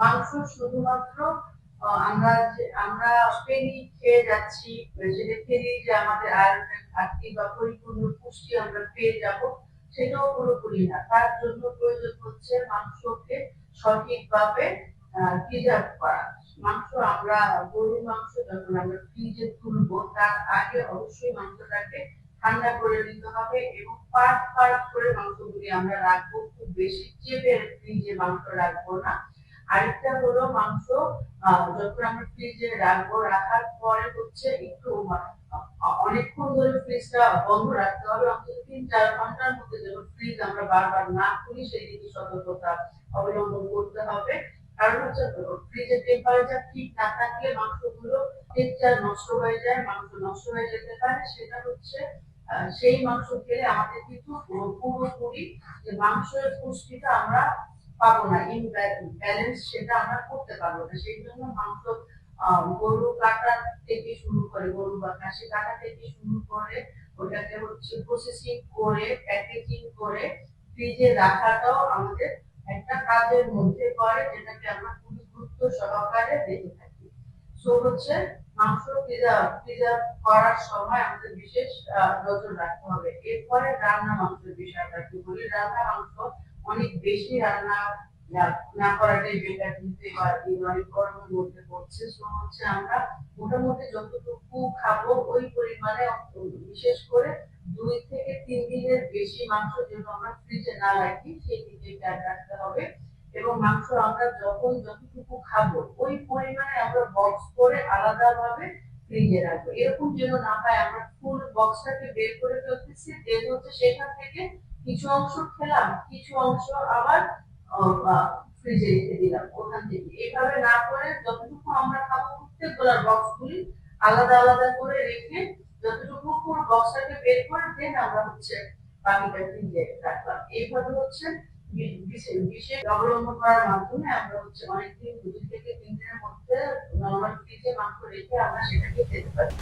মাংস শুধুমাত্র আমরা পেনি খেয়ে যাচ্ছি, সেটা খেলেই যে আমাদের আয়রনের ঘাটতি বা পরিপূর্ণ পুষ্টি আমরা পেয়ে যাব সেটাও পুরোপুরি না। তার জন্য প্রয়োজন হচ্ছে মাংসকে সঠিকভাবে প্রিজার্ভ করা। মাংস আমরা গরুর মাংস যখন আমরা ফ্রিজে তুলবো তার আগে অবশ্যই মাংসটাকে ঠান্ডা করে নিতে হবে এবং পার্ট পার্ট করে মাংসগুলি আমরা রাখবো, খুব বেশি চেপে ফ্রিজে মাংস রাখবো না। আরেকটা হলো মাংস যখন আমরা ফ্রিজে রাখবো, রাখার পরে হচ্ছে একটু অনেকক্ষণ ধরে ফ্রিজটা বন্ধ রাখতে হবে, অন্তত ৩-৪ ঘন্টার মধ্যে যেন ফ্রিজ আমরা বারবার না খুলি সেই দিকে সতর্কতা অবলম্বন করতে হবে। কারণ হচ্ছে ফ্রিজের টেম্পারেচার ঠিক না থাকলে মাংসগুলো টেক্সচার নষ্ট হয়ে যায়, মাংস নষ্ট হয়ে যেতে পারে। সেটা হচ্ছে সেই মাংস খেলে আমাদের কিন্তু পুরোপুরি যে মাংসের পুষ্টিটা আমরা পাবো না, ইমব্যালেন্স সেটা আমরা করতে পারবো না। সেই জন্য মাংস গরু কাটা থেকে শুরু করে, গরু বা খাসি কাটা থেকে শুরু করে ওটাকে হচ্ছে প্রসেসিং করে প্যাকেজিং করে ফ্রিজে রাখাটাও আমাদের একটা কাজের মধ্যে পড়ে, যেটাকে আমরা খুবই গুরুত্ব সহকারে দেখে থাকি। সো হচ্ছে মাংস প্রিজার্ভ করার সময় আমাদের বিশেষ নজর রাখতে হবে। এরপরে রান্না মাংসের বিষয়টা একটু বলি। রান্না মাংস অনেক বেশি রান্না না করাটাই বেটার, কিন্তু এবার অনেক গরমের মধ্যে পড়ছে। সো হচ্ছে আমরা মোটামুটি যতটুকু খাবো ওই পরিমাণে, বিশেষ করে 2 থেকে 3 দিনের বেশি মাংস যেন আমরা ফ্রিজে না রাখি সেই দিকে খেয়াল রাখতে হবে। এবং মাংস আমরা যখন যতটুকু খাবো ওই পরিমাণে আমরা বক্স করে আলাদাভাবে ফ্রিজে রাখবো। এরকম যেন না হয় আমরা ফুল বক্সটাকে বের করে ফেলতেছি, দেন হচ্ছে সেখান থেকে কিছু অংশ খেলাম, কিছু অংশ আবার ফ্রিজে রেখে দিলাম ওখান থেকে। এইভাবে না করে যতটুকু আমরা খাবো প্রত্যেকগুলোর বক্সগুলি আলাদা আলাদা করে রেখে যতটুকু পুরো বক্সটাকে বের করে দেন আমরা হচ্ছে বাকিটা ফ্রিজে রাখলাম। এইভাবে হচ্ছে বিশেষ অবলম্বন করার মাধ্যমে আমরা হচ্ছে অনেকদিন 2 থেকে 3 দিনের মধ্যে নরমাল ফ্রিজে মাংস রেখে আমরা সেটাকে খেতে পারি।